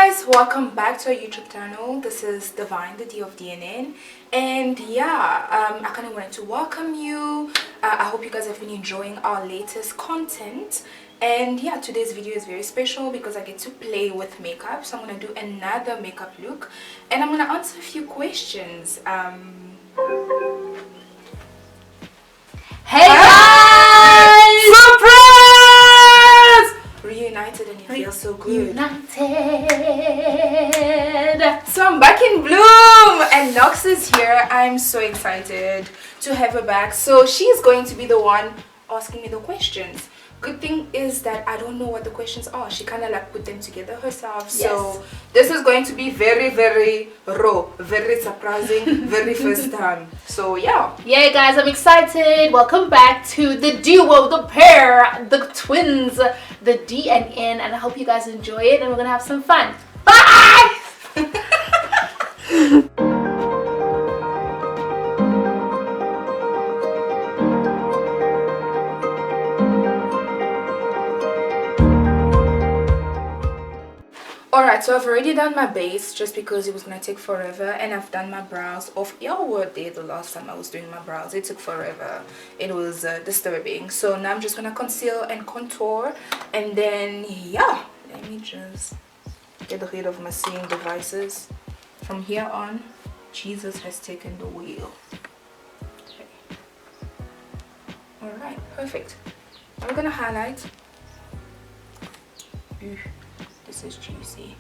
guys, welcome back to our YouTube channel. This is Divine, the D of DNN, and I kind of wanted to welcome you. I hope you guys have been enjoying our latest content. And yeah, today's video is very special because I get to play with makeup. So I'm gonna do another makeup look, and I'm gonna answer a few questions. Hey guys! Surprise! Reunited and it feels so good. United. So I'm back in bloom and Nox is here. I'm so excited to have her back. So she's going to be the one asking me the questions. Good thing is that I don't know what the questions are. She kind of like put them together herself. Yes. So this is going to be very, very raw, very surprising, very first time. So yeah. Yeah, guys, I'm excited. Welcome back to the duo, the pair, the twins, the D and N, and I hope you guys enjoy it and we're gonna have some fun. Bye! Alright, so I've already done my base just because it was gonna take forever, and I've done my brows off. Y'all were there the last time I was doing my brows. It took forever. It was disturbing. So now I'm just gonna conceal and contour, and then yeah, let me just get rid of my seeing devices. From here on, Jesus has taken the wheel. Okay. Alright, perfect. Now we're gonna highlight. Ooh. This is juicy.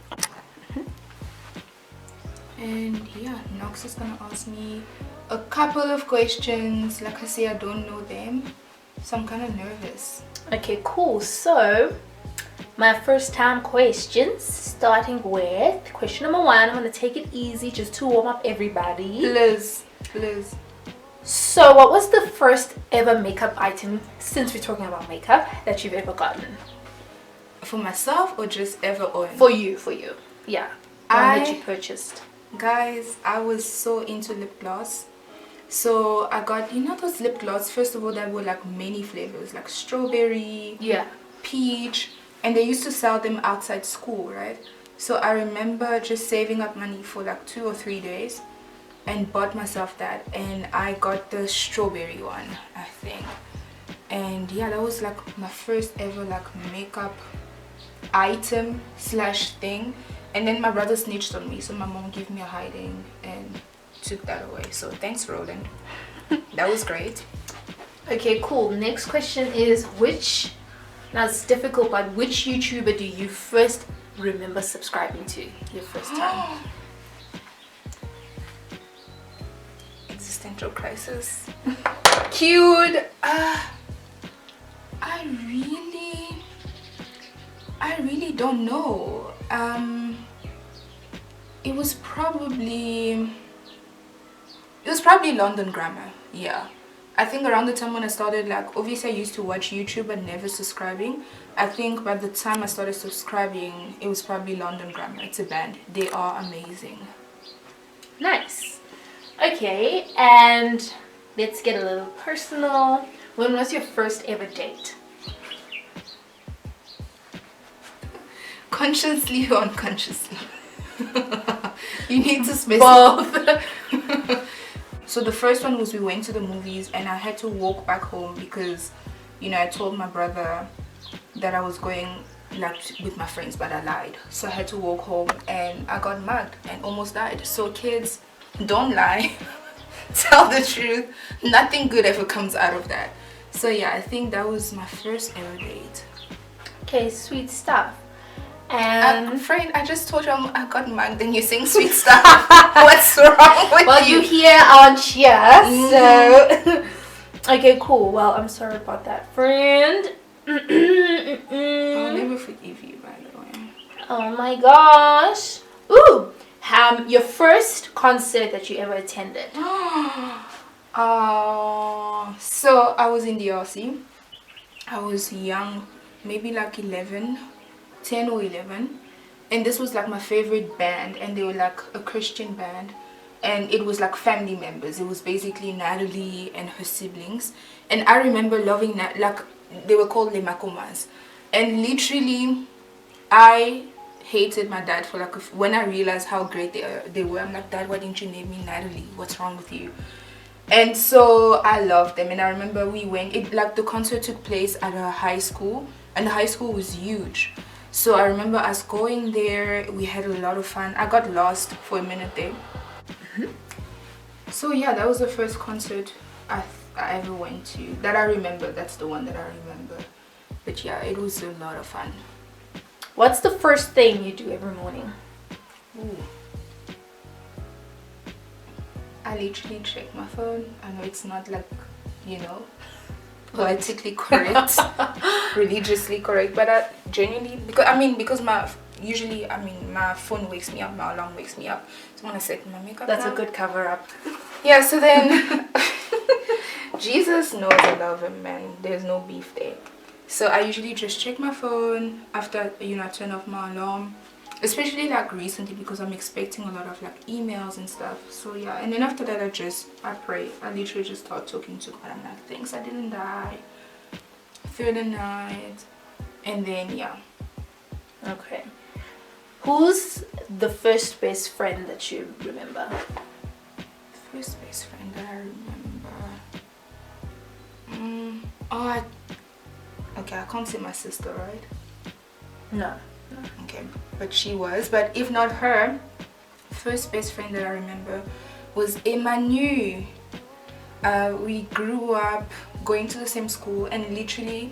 And yeah, Nox is gonna ask me a couple of questions. Like I say, I don't know them, so I'm kind of nervous. Okay, cool. So my first time questions, starting with question number 1. I'm gonna take it easy just to warm up everybody. Liz. So what was the first ever makeup item, since we're talking about makeup, that you've ever gotten? For myself or just ever on? For you. Yeah. One that you purchased. Guys, I was so into lip gloss. So I got, you know those lip gloss, first of all, that were like many flavors, like strawberry, yeah, peach, and they used to sell them outside school, right? So I remember just saving up money for like 2 or 3 days and bought myself that, and I got the strawberry one, I think. And yeah, that was like my first ever like makeup item slash thing. And then my brother snitched on me, so my mom gave me a hiding and took that away. So thanks, Roland. That was great. Okay, cool. Next question is now it's difficult, but which YouTuber do you first remember subscribing to your first time? Existential crisis. Cute. I really don't know. It was probably London Grammar. Yeah, I think around the time when I started, like, obviously I used to watch YouTube but never subscribing. I think by the time I started subscribing, it was probably London Grammar. It's a band. They are amazing. Nice. Okay, and let's get a little personal. When was your first ever date? Consciously or unconsciously? You need to specify. Both. So the first one was, we went to the movies and I had to walk back home because, you know, I told my brother that I was going like with my friends, but I lied. So I had to walk home and I got mugged and almost died. So kids, don't lie. Tell the truth. Nothing good ever comes out of that. So yeah, I think that was my first ever date. Okay, sweet stuff. And friend, I just told you I got mugged and you sing sweet stuff. What's wrong with you? well, you here, aren't you? So okay, cool. Well, I'm sorry about that, friend. I'll never forgive you, by the way. Oh my gosh. Ooh, your first concert that you ever attended? So I was in the RC. I was young, maybe like 10 or 11, and this was like my favorite band, and they were like a Christian band, and it was like family members. It was basically Natalie and her siblings, and I remember loving that. Like, they were called Le Makomas, and literally I hated my dad for like when I realized how great they were. I'm like, Dad, why didn't you name me Natalie? What's wrong with you? And so I loved them. And I remember we went, like the concert took place at a high school, and the high school was huge. So I remember us going there. We had a lot of fun. I got lost for a minute there. So yeah, that was the first concert I ever went to that I remember. That's the one that I remember. But yeah, it was a lot of fun. What's the first thing you do every morning? Ooh. I literally check my phone. I know it's not like, you know, politically correct, religiously correct, but I genuinely, because my phone wakes me up, my alarm wakes me up. So when I set my makeup That's down, a good cover up. yeah, so then Jesus knows I love him, man. There's no beef there. So I usually just check my phone after, I turn off my alarm. Especially like recently, because I'm expecting a lot of like emails and stuff. So yeah, and then after that I pray. I literally just start talking to God. I'm like, thanks I didn't die through the night. And then yeah. Okay. Who's the first best friend that you remember? First best friend that I remember. Okay, I can't say my sister, right? No. Okay, but she was. But if not her, first best friend that I remember was Emmanuel. We grew up going to the same school, and literally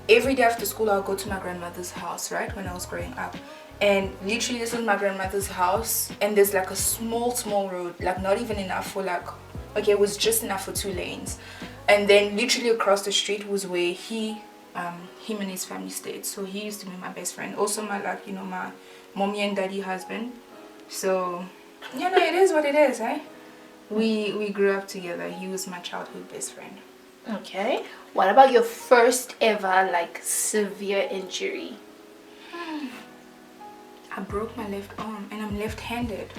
every day after school I'll go to my grandmother's house, right, when I was growing up. And literally this is my grandmother's house, and there's like a small road, like not even enough for like, okay, it was just enough for 2 lanes. And then literally across the street was where him and his family stayed. So he used to be my best friend, also my my mommy and daddy husband. So it is what it is, eh? We grew up together. He was my childhood best friend. Okay. What about your first ever like severe injury? I broke my left arm, and I'm left-handed.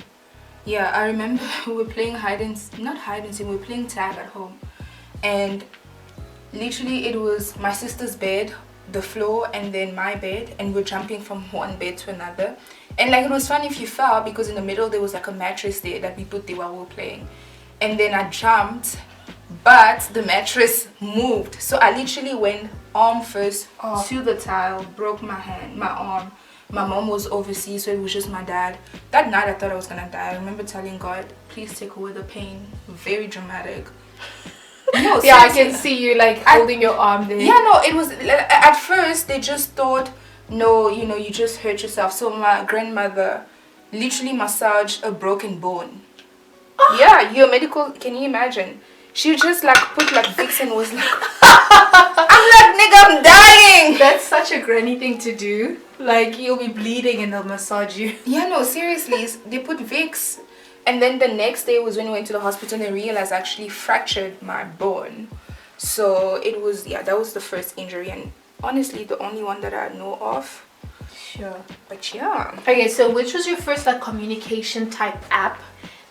Yeah, I remember we were playing we were playing tag at home, and literally it was my sister's bed, the floor, and then my bed, and we're jumping from one bed to another. And like it was fun if you fell, because in the middle there was like a mattress there that we put there while we were playing. And then I jumped, but the mattress moved, so I literally went arm first to the tile, broke my arm. My mom was overseas, so it was just my dad. That night I thought I was gonna die. I remember telling God, please take away the pain. Very dramatic. No, yeah, I can see you like holding your arm there. Yeah, no, it was, at first they just thought, no, you just hurt yourself. So my grandmother literally massaged a broken bone. Yeah, your medical, can you imagine? She just like put like Vicks and was like, I'm like, nigga, I'm dying. That's such a granny thing to do. Like you'll be bleeding and they'll massage you. Yeah, no, seriously, they put Vicks. And then the next day was when we went to the hospital, and they realized I actually fractured my bone. So it was, that was the first injury, and honestly the only one that I know of. Sure. But yeah. Okay, so which was your first like communication type app?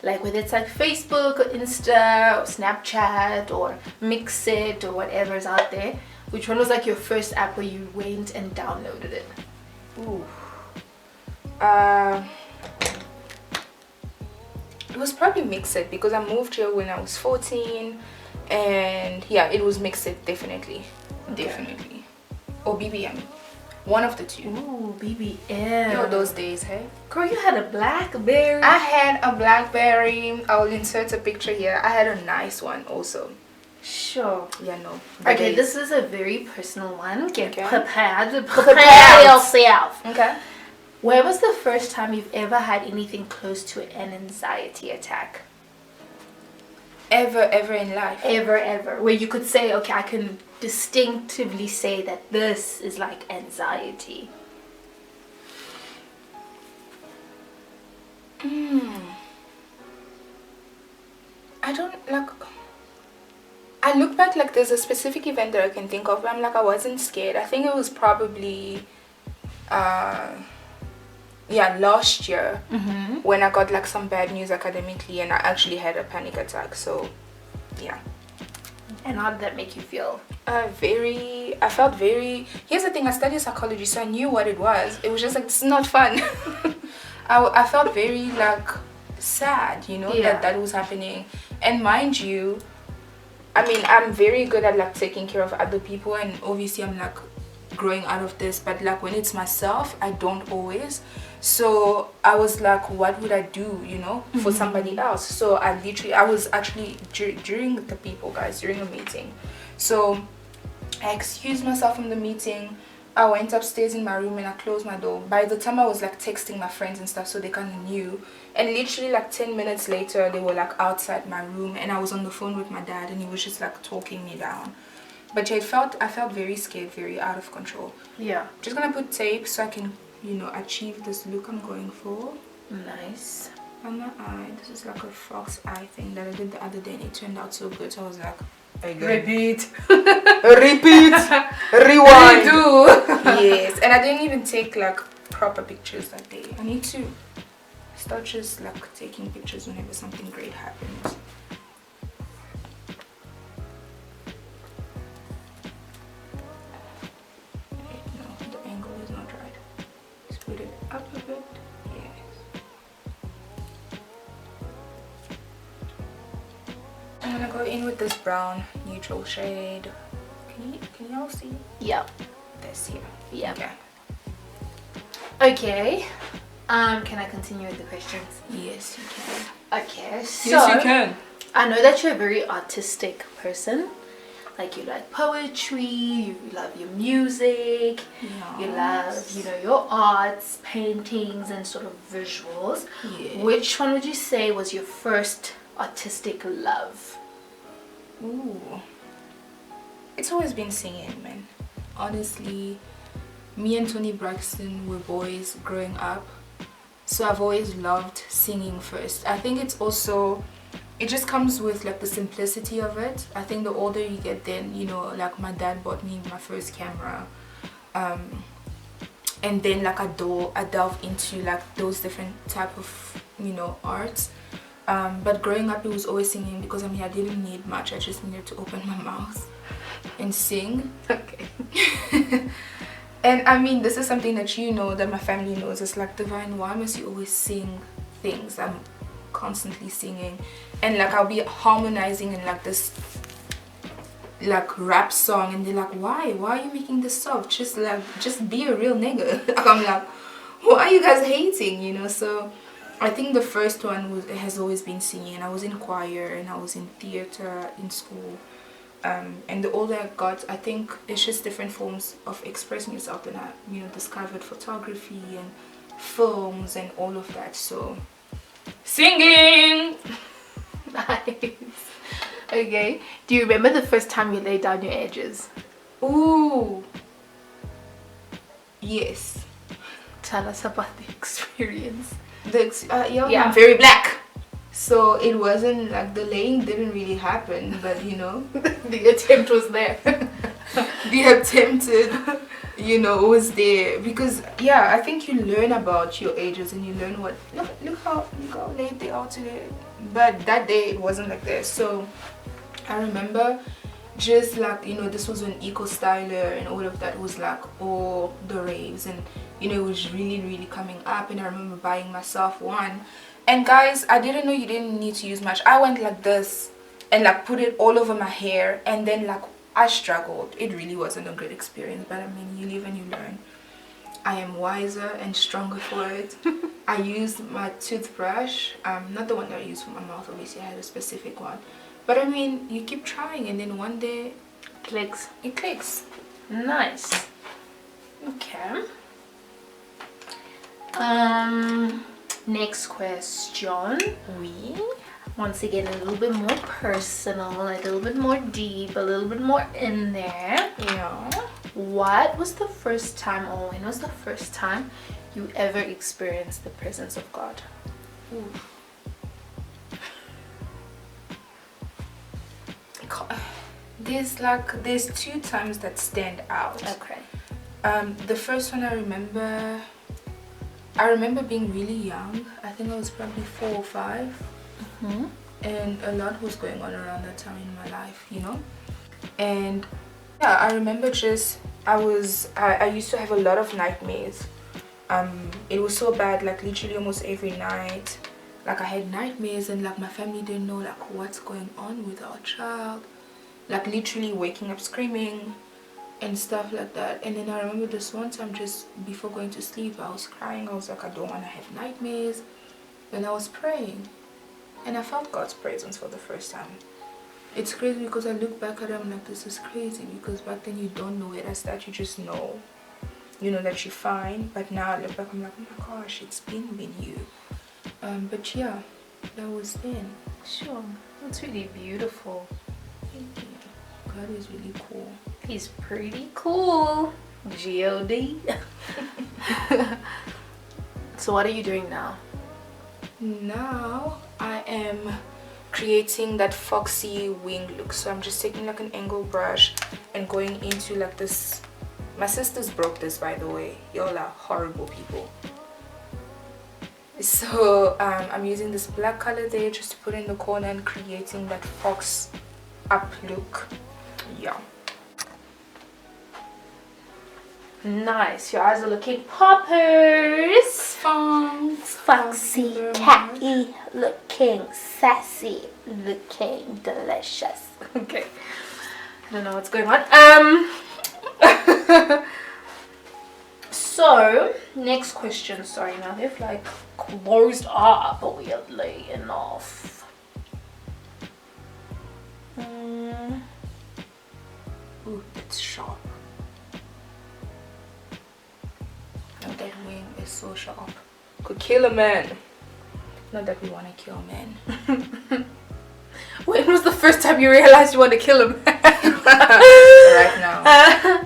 Like whether it's like Facebook or Insta or Snapchat or Mixit or whatever's out there. Which one was like your first app where you went and downloaded it? Ooh. It was probably Mixit, because I moved here when I was 14, and yeah, it was Mixit, definitely. Okay. Definitely. Or BBM. One of the two. Ooh, BBM. Yo, those days, hey? Girl, you had a BlackBerry. I had a BlackBerry. I will insert a picture here. I had a nice one also. Sure. Yeah, no. Okay, this is a very personal one. Get prepared. Prepare yourself. Okay. Where was the first time you've ever had anything close to an anxiety attack? Ever in life? Ever. Where you could say, okay, I can distinctively say that this is like anxiety. I don't like. I look back, like there's a specific event that I can think of where I'm like, I wasn't scared. I think it was probably last year when I got like some bad news academically, and I actually had a panic attack. So yeah. And how did that make you feel? I felt very, here's the thing, I studied psychology, so I knew what it was. It was just like, it's not fun. I felt very like sad, you know, that was happening. And mind you, I mean, I'm very good at like taking care of other people, and obviously I'm like growing out of this, but like when it's myself, I don't always. So I was like, what would I do, you know, for somebody else? So I was actually during a meeting. So I excused myself from the meeting. I went upstairs in my room and I closed my door. By the time I was like texting my friends and stuff, so they kind of knew. And literally like 10 minutes later, they were like outside my room, and I was on the phone with my dad, and he was just like talking me down. But yeah, I felt very scared, very out of control. Yeah. Just gonna put tape so I can, you know, achieve this look I'm going for. Nice. On my eye, this is like a fox eye thing that I did the other day, and it turned out so good. So I was like, Repeat. Repeat. Rewind. Redo. Yes, and I didn't even take like proper pictures that day. I need to start just like taking pictures whenever something great happens. No, the angle is not right. Let's put it up a bit. Yes. I'm gonna go in with this brown neutral shade. Can y'all see? Yeah. This here. Yeah. Okay. Okay. Can I continue with the questions? Yes, you can. Okay. So Yes, you can. I know that you're a very artistic person. Like, you like poetry, you love your music, you love, you know, your arts, paintings, and sort of visuals. Yes. Which one would you say was your first artistic love? Ooh. It's always been singing, man. Honestly, me and Tony Braxton were boys growing up, so I've always loved singing first. I think it's also, it just comes with like the simplicity of it. I think the older you get, then, you know, like my dad bought me my first camera, and then like I delve into like those different type of, you know, arts. But growing up, it was always singing, because I mean, I didn't need much. I just needed to open my mouth and sing. Okay. And I mean, this is something that you know, that my family knows. It's like, Divine, why must you always sing things? I'm constantly singing, and like I'll be harmonizing in like this like rap song, and they're like, why are you making this soft? Just be a real nigga. I'm like, why are you guys hating, you know? So I think the first one has always been singing. I was in choir, and I was in theater in school. And the older I got, I think it's just different forms of expressing yourself. Then I, you know, discovered photography and films and all of that. So singing. Nice. Okay. Do you remember the first time you laid down your edges? Ooh. Yes. Tell us about the experience. Yeah, I'm very black. So it wasn't like, the laying didn't really happen, but you know, the attempt was there. the attempted, you know, was there. Because yeah, I think you learn about your ages, and you learn what, look how late they are today. But that day it wasn't like this. So I remember just like, you know, this was when Eco Styler and all of that was like all the raves, and you know, it was really coming up. And I remember buying myself one. And guys, I didn't know you didn't need to use much. I went like this and like put it all over my hair, and then like I struggled. It really wasn't a good experience, but I mean, you live and you learn. I am wiser and stronger for it. I used my toothbrush, not the one that I used for my mouth, obviously I had a specific one. But I mean, you keep trying, and then one day Clicks. it clicks. Nice. Okay. Next question. Once again, a little bit more personal, a little bit more deep, a little bit more in there. Yeah. What was the first time, or when was the first time you ever experienced the presence of God? Ooh. There's two times that stand out. Okay. The first one I remember being really young. I think I was probably 4 or 5. and a lot was going on around that time in my life, you know. And yeah, I remember just I used to have a lot of nightmares. It was so bad, like literally almost every night, like I had nightmares, and like my family didn't know like what's going on with our child, like literally waking up screaming and stuff like that. And then I remember this one time, just before going to sleep, I was crying. I was like, I don't want to have nightmares. And I was praying, and I felt God's presence for the first time. It's crazy because I look back at it, I'm like, this is crazy, because back then you don't know it as that, you just know, you know that you're fine. But now I look back, I'm like, oh my gosh, it's been you. But yeah, that was then. Sure, that's really beautiful. Thank you. God is really cool. He's pretty cool. G-O-D. So what are you doing now? Now I am creating that foxy wing look. So I'm just taking like an angle brush and going into like this. My sisters broke this, by the way. Y'all are horrible people. So I'm using this black color there just to put in the corner and creating that fox up look. Yeah. Nice. Your eyes are looking poppers. Foxy, catty, looking sassy, looking delicious. Okay. I don't know what's going on. So next question. Sorry, now they've like closed up weirdly enough. Ooh, it's sharp. And that wing is so sharp. Could kill a man. Not that we want to kill men. When was the first time you realized you want to kill him? Right now.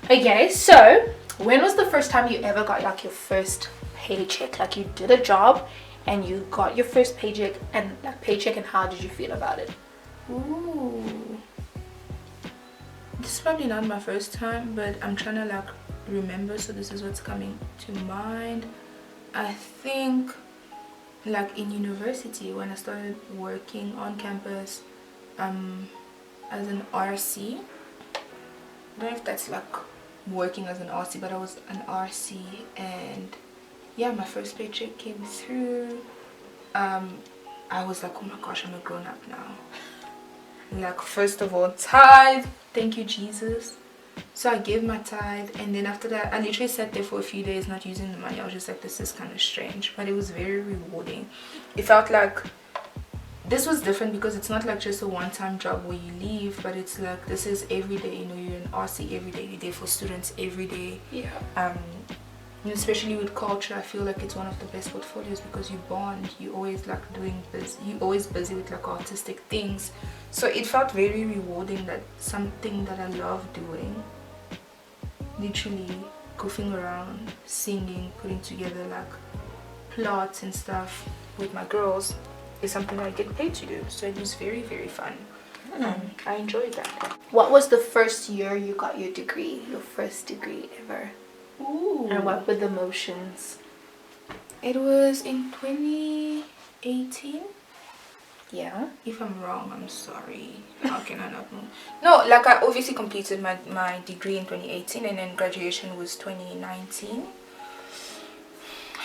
Okay, so when was the first time you ever got like your first paycheck? Like you did a job and you got your first paycheck, and how did you feel about it? Ooh. This is probably not my first time, but I'm trying to like remember, so this is what's coming to mind. I think like in university, when I started working on campus as an RC. I don't know if that's like working as an RC, but I was an RC, and yeah, my first paycheck came through. I was like, oh my gosh, I'm a grown-up now. Like, first of all, tithe, thank you Jesus. So I gave my tithe, and then after that I literally sat there for a few days not using the money. I was just like, this is kind of strange, but it was very rewarding. It felt like this was different because it's not like just a one-time job where you leave, but it's like this is every day. You know, you're an RC every day, you're there for students every day. Yeah. And especially with culture, I feel like it's one of the best portfolios because you bond, you always like doing this, you always busy with like artistic things. So it felt very rewarding, that something that I love doing, literally goofing around, singing, putting together like plots and stuff with my girls, is something I get paid to do. So it was very, very fun. I enjoyed that. What was the first year you got your degree, your first degree ever? Ooh. And what were the emotions? It was in 2018. Yeah. If I'm wrong, I'm sorry. How can I not know? No, like I obviously completed my degree in 2018, and then graduation was 2019.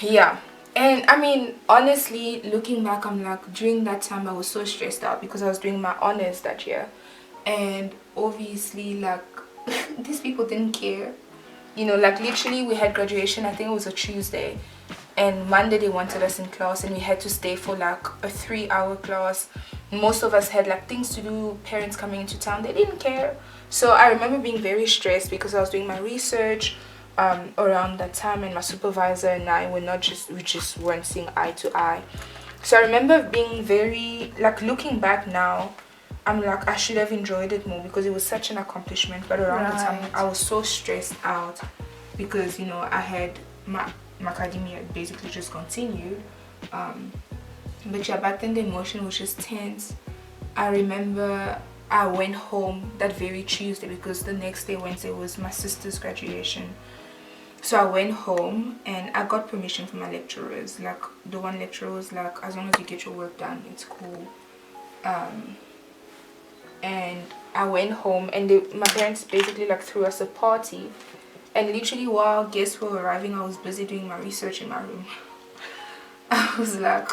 Yeah. And I mean, honestly, looking back, I'm like, during that time I was so stressed out because I was doing my honors that year, and obviously like these people didn't care, you know. Like literally we had graduation, I think it was a Tuesday, and Monday they wanted us in class, and we had to stay for like a 3-hour class. Most of us had like things to do, parents coming into town, they didn't care. So I remember being very stressed because I was doing my research around that time, and my supervisor and I were we just weren't seeing eye to eye. So I remember being very, like, looking back now, I'm like, I should have enjoyed it more because it was such an accomplishment. But around the time I was so stressed out because, you know, I had my academia basically just continued. But yeah, back then the emotion was just tense. I remember I went home that very Tuesday because the next day, Wednesday, was my sister's graduation. So I went home and I got permission from my lecturers. Like, the one lecturer was like, as long as you get your work done, it's cool. And I went home, and my parents basically like threw us a party. And literally while guests were arriving, I was busy doing my research in my room. I was like,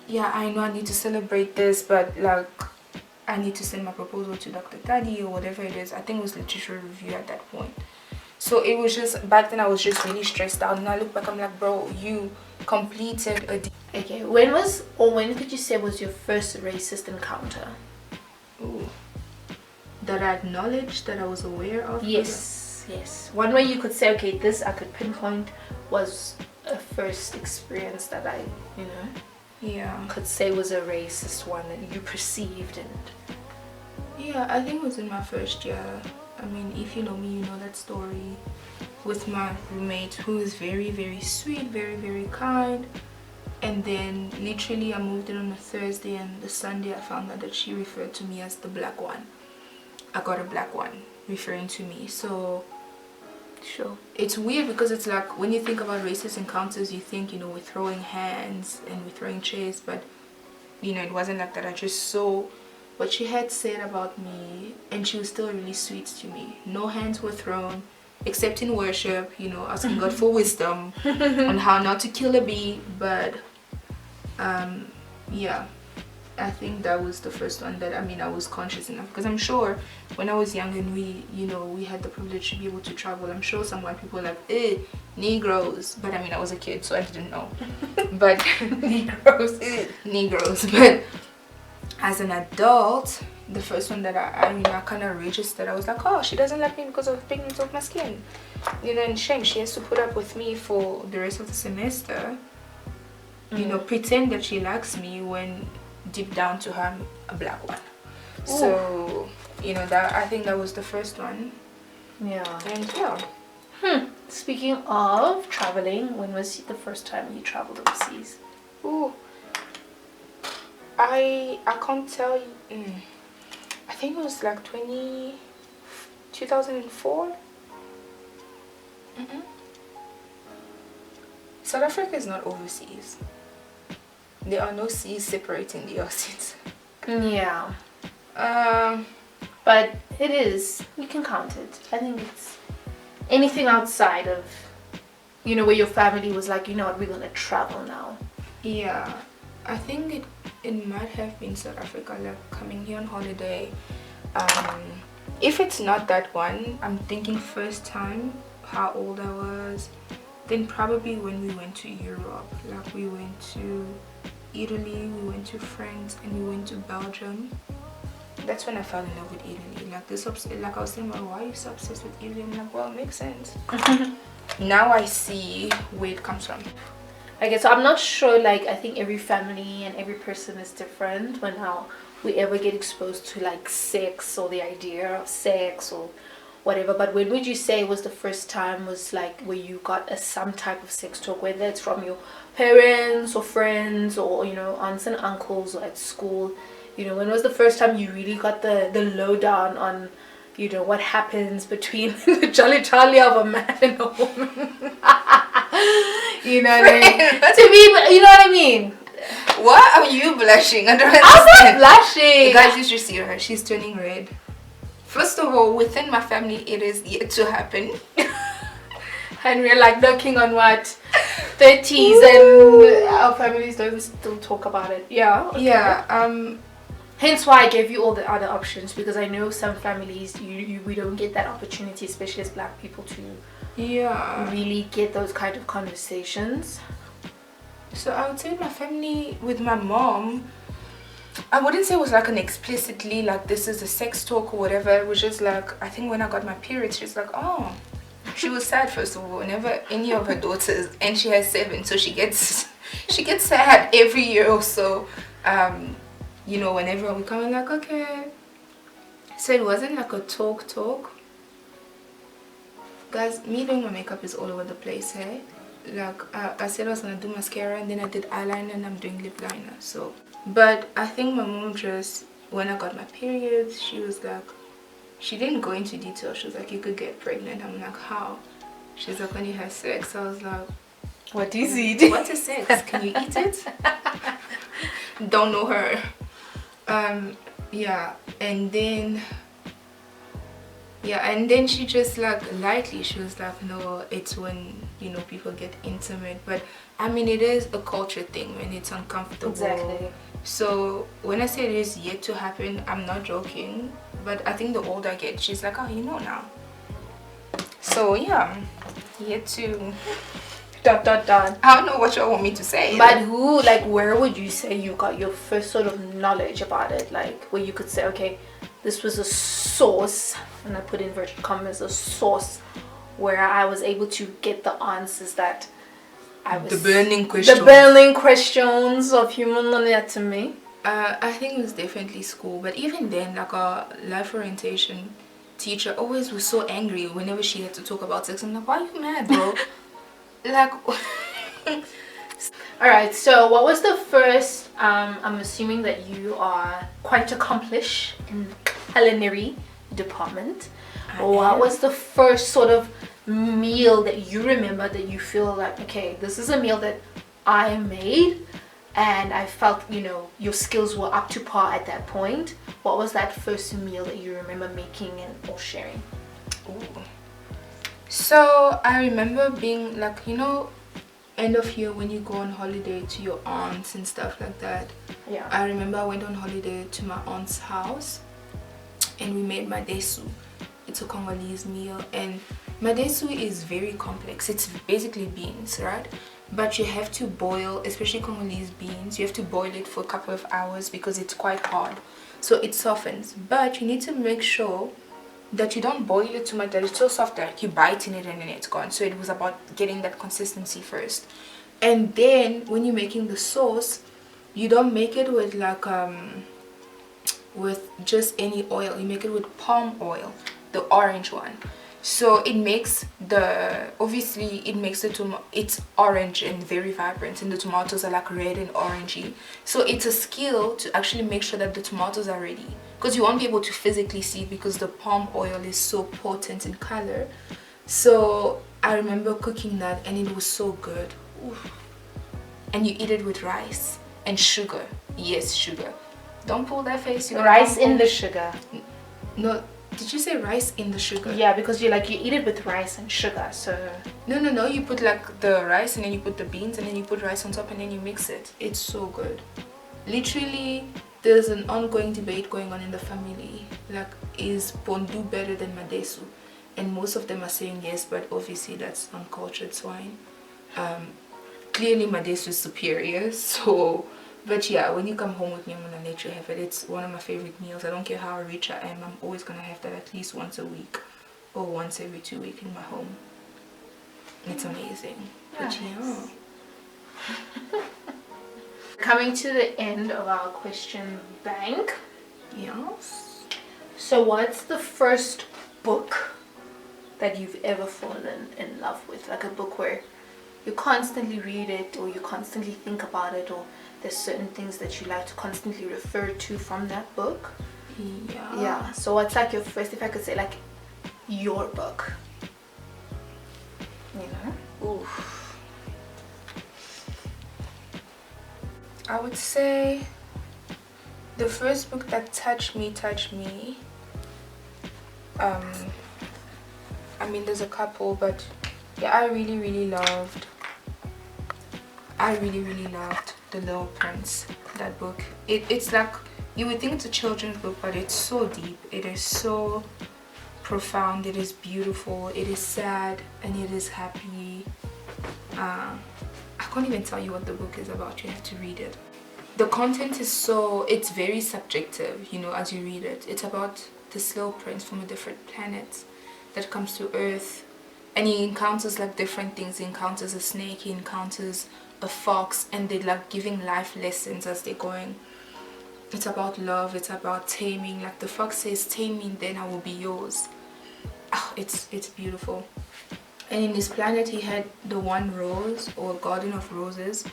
yeah, I know I need to celebrate this, but like I need to send my proposal to Dr. Tadi or whatever it is. I think it was literature review at that point. So it was just, back then I was just really stressed out, and I look back, I'm like, bro, you completed a Okay, when could you say was your first racist encounter? Ooh. That I acknowledged, that I was aware of? Yes. One way you could say, okay, this I could pinpoint was a first experience that I, could say was a racist one that you perceived. And yeah, I think it was in my first year. I mean, if you know me, you know that story with my roommate, who is very, very sweet, very, very kind. And then literally I moved in on a Thursday, and the Sunday I found out that she referred to me as the black one. I got a black one referring to me. So sure, it's weird because it's like when you think about racist encounters, you think, we're throwing hands and we're throwing chairs, but it wasn't like that. I just saw what she had said about me, and she was still really sweet to me. No hands were thrown except in worship, asking God for wisdom on how not to kill a bee. But yeah, I think that was the first one that I was conscious enough, because I'm sure when I was young and we had the privilege to be able to travel, I'm sure some white people were like, Negroes, but I was a kid, so I didn't know. But Negroes. But as an adult, the first one that I kind of registered, I was like, oh, she doesn't like me because of the pigment of my skin, and shame, she has to put up with me for the rest of the semester, pretend that she likes me when deep down to her I'm a black one. Ooh. So that, I think that was the first one. Yeah. And yeah. Speaking of traveling, when was the first time you traveled overseas? Ooh, I can't tell you. I think it was like 2004. South Africa is not overseas. There are no seas separating the oceans. Yeah. But it is. You can count it. I think it's anything outside of, where your family was like, you know what, we're gonna travel now. Yeah. I think it might have been South Africa, like coming here on holiday. If it's not that one, I'm thinking first time, how old I was. Then probably when we went to Europe, like we went to Italy, we went to France, and we went to Belgium. That's when I fell in love with Italy. Like I was saying, why are you so obsessed with Italy? I'm like, well, it makes sense. Now I see where it comes from. Okay, so I'm not sure, like, I think every family and every person is different when how we ever get exposed to like sex or the idea of sex or whatever. But when would you say was the first time was like where you got some type of sex talk, whether it's from your parents or friends or aunts and uncles or at school? When was the first time you really got the lowdown on what happens between the jolly jolly of a man and a woman? You know what I mean? To me, you know what I mean? Why are you blushing? I don't understand. I'm not blushing. You guys, you should see her. She's turning red. First of all, within my family, it is yet to happen. And we're like knocking on what? 30s. And our families don't still talk about it. Yeah. Okay. Yeah. Hence why I gave you all the other options, because I know some families we don't get that opportunity, especially as black people, to really get those kind of conversations. So I would say my family, with my mom, I wouldn't say it was like an explicitly like this is a sex talk or whatever. It was just like, I think when I got my period, she was like, oh, she was sad first of all. Whenever any of her daughters, and she has 7, so she gets sad every year or so. Whenever we come in, like, okay. So it wasn't like a talk. Guys, me doing my makeup is all over the place, hey? Like, I said I was gonna do mascara, and then I did eyeliner, and I'm doing lip liner, so. But I think my mom just, when I got my period, she was like, she didn't go into detail. She was like, you could get pregnant. I'm like, how? She's like, when you have sex. I was like, what is it? What is sex? Can you eat it? Don't know her. Yeah, and then and then she just like lightly, she was like, no, it's when, you know, people get intimate. But I mean, it is a culture thing when it's uncomfortable. Exactly. So when I say it is yet to happen, I'm not joking. But I think the older I get, she's like, oh, you know now. So yeah, yet to Dot dot dot. I don't know what you want me to say. But who, like, where would you say you got your first sort of knowledge about it? Like, where you could say, okay, this was a source, and I put in inverted commas, a source where I was able to get the answers that I was. The burning questions. The burning questions of human anatomy. I think it was definitely school, but even then, like our life orientation teacher always was so angry whenever she had to talk about sex. I'm like, why are you mad, bro? Like. Alright, so what was the first, I'm assuming that you are quite accomplished in the culinary department. What was the first sort of meal that you remember that you feel like, okay, this is a meal that I made and I felt, you know, your skills were up to par at that point? What was that first meal that you remember making and or sharing? Ooh. So I remember being like, you know, end of year when you go on holiday to your aunts and stuff like that. Yeah. I remember I went on holiday to my aunt's house and we made madesu. It's a Congolese meal, and madesu is very complex. It's basically beans, right? But you have to boil, especially Congolese beans, you have to boil it for a couple of hours because it's quite hard. So it softens, but you need to make sure that you don't boil it too much that it's so soft that you bite in it and then it's gone. So it was about getting that consistency first, and then when you're making the sauce, you don't make it with like with just any oil. You make it with palm oil, the orange one. So it makes the, obviously it makes the tomato, it's orange and very vibrant, and the tomatoes are like red and orangey. So it's a skill to actually make sure that the tomatoes are ready, because you won't be able to physically see it because the palm oil is so potent in color. So I remember cooking that and it was so good. Oof. And you eat it with rice and sugar. Yes, sugar. Don't pull that face. Rice in the sugar. No, did you say rice in the sugar? Yeah, because you eat it with rice and sugar. So no, you put like the rice and then you put the beans and then you put rice on top and then you mix it. It's so good. Literally, there's an ongoing debate going on in the family, like, is pondu better than madesu? And most of them are saying yes, but obviously that's uncultured swine. Clearly madesu is superior. So, but yeah, when you come home with me, I'm gonna let you have it. It's one of my favorite meals. I don't care how rich I am, I'm always gonna have that at least once a week or once every 2 weeks in my home. It's amazing. Nice. But yeah. Coming to the end of our question bank. Yes. So what's the first book that you've ever fallen in love with? Like a book where you constantly read it or you constantly think about it, or there's certain things that you like to constantly refer to from that book? Yeah. So what's like your first, if I could say, like your book? You know? Oof. I would say the first book that touched me. I mean, there's a couple, but yeah, I really loved The Little Prince, that book. It's like, you would think it's a children's book, but it's so deep. It is so profound. It is beautiful. It is sad and it is happy. I can't even tell you what the book is about. You have to read it. The content is it's very subjective, you know, as you read it. It's about this little prince from a different planet that comes to Earth, and he encounters like different things. He encounters a snake, he encounters a fox, and they're like giving life lessons as they're going. It's about love, it's about taming. Like the fox says, tame me, then I will be yours. Oh, it's beautiful. And in his planet he had the one rose, or garden of roses,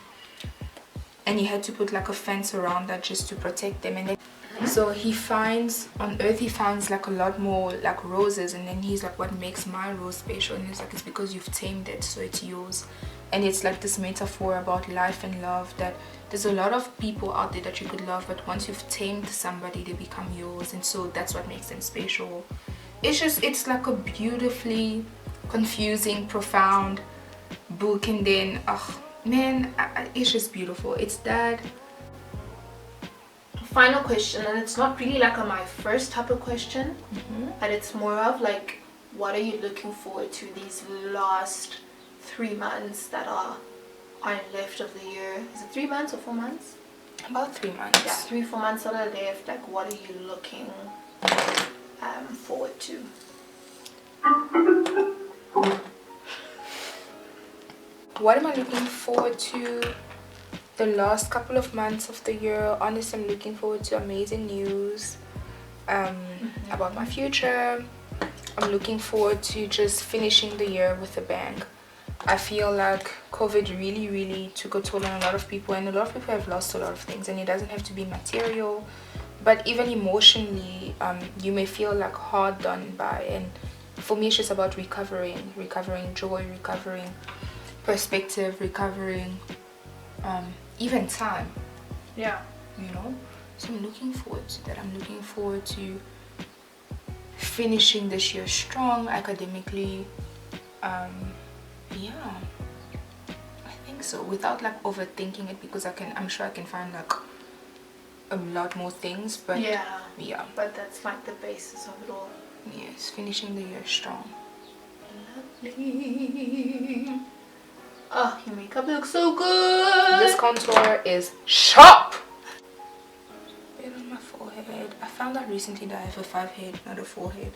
and he had to put like a fence around that just to protect them. And then So he finds on earth, he finds like a lot more like roses, and then he's like, what makes my rose special? And he's like, it's because you've tamed it, so it's yours. And it's like this metaphor about life and love, that there's a lot of people out there that you could love, but once you've tamed somebody, they become yours, and so that's what makes them special. It's like a beautifully confusing, profound book. And then man, it's just beautiful. It's that. Final question, and it's not really like my first type of question, but it's more of like, what are you looking forward to these last 3 months that are left of the year? Is it 3 months or 4 months? About 3 months. Yeah, 3-4 months that are left. Like, what are you looking forward to? What am I looking forward to the last couple of months of the year? Honestly, I'm looking forward to amazing news about my future. I'm looking forward to just finishing the year with a bang. I feel like COVID really took a toll on a lot of people, and a lot of people have lost a lot of things, and it doesn't have to be material, but even emotionally, you may feel like hard done by. And for me, it's just about recovering joy, recovering perspective, recovering even time. Yeah. You know, so I'm looking forward to that. I'm looking forward to finishing this year strong academically. Yeah, I think so, without like overthinking it, because I'm sure I can find like a lot more things, but yeah, but that's like the basis of it all. Yes, finishing the year strong. Lovely. Oh, your makeup looks so good. This contour is sharp. Bit on my forehead. I found out recently that I have a 5 head, not a 4 head.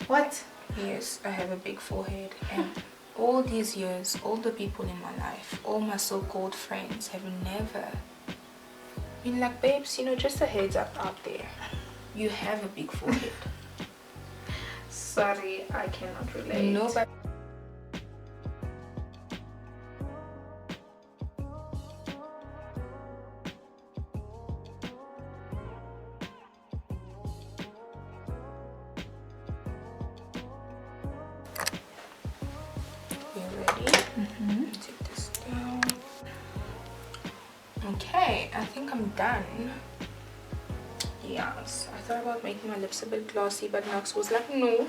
What? Yes, I have a big forehead, and all these years, all the people in my life, all my so-called friends have never been like, babes, you know, just a heads up out there, you have a big forehead. Sorry, I cannot relate. Nobody. Take this down. Okay, I think I'm done. Yes, I thought about making my lips a bit glossy, but Knox was like, no,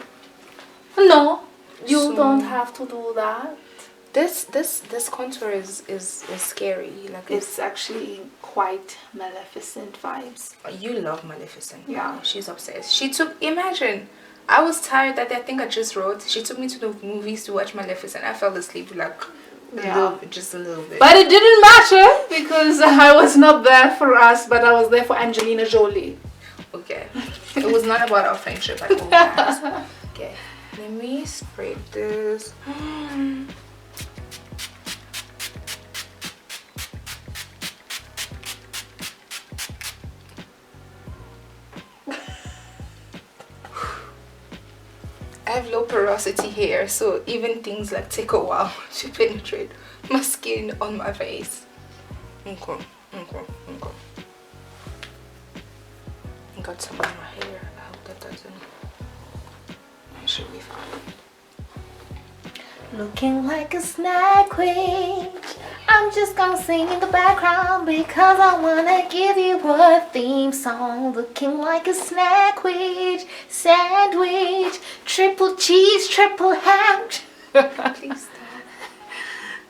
you don't have to do that. This contour is scary. Like, it's actually quite Maleficent vibes. You love Maleficent. Yeah, she's obsessed. Imagine, I was tired that I think I just wrote. She took me to the movies to watch Maleficent. I fell asleep like just a little bit. But it didn't matter because I was not there for us, but I was there for Angelina Jolie. Okay. It was not about our friendship at all times. Okay. Let me spread this. I have low porosity hair, so even things like take a while to penetrate my skin on my face. Okay. Got some on my hair. I hope that doesn't. It should be fine. Looking like a snack queen. I'm just gonna sing in the background because I wanna give you a theme song. Looking like a snack queen, sandwich, triple cheese, triple ham. Please stop.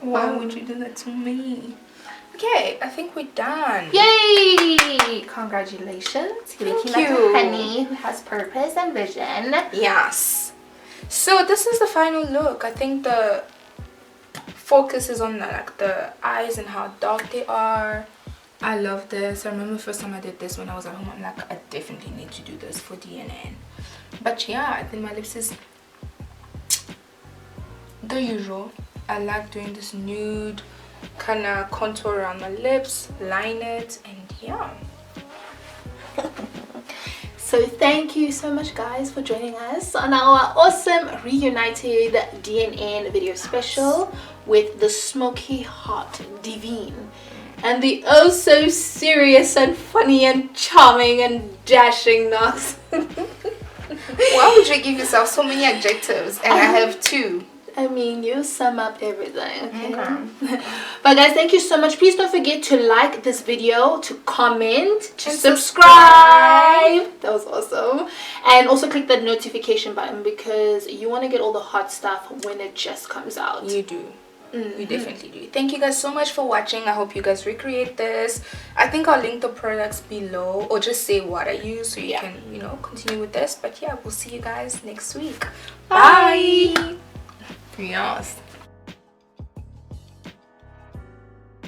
Why would you do that to me? Okay, I think we're done. Yay! Congratulations. You're looking like you. a honey who has purpose and vision. Yes. So this is the final look. I think the focus is on the eyes and how dark they are. I love this. I remember the first time I did this when I was at home. I'm like, I definitely need to do this for DNN. But yeah, I think my lips is the usual. I like doing this nude kind of contour around my lips, line it, and yeah. So thank you so much guys for joining us on our awesome reunited DNN video special with the smoky hot divine. And the oh so serious and funny and charming and dashing Nas. Why would you give yourself so many adjectives? And I have 2. I mean, you sum up everything, okay? Okay. But guys, thank you so much. Please don't forget to like this video, to comment, to And subscribe. That was awesome. And also click the notification button because you want to get all the hot stuff when it just comes out. You do. You definitely do. Thank you guys so much for watching. I hope you guys recreate this. I think I'll link the products below, or just say what I use so you can, you know, continue with this. But yeah, we'll see you guys next week. Bye. Yes.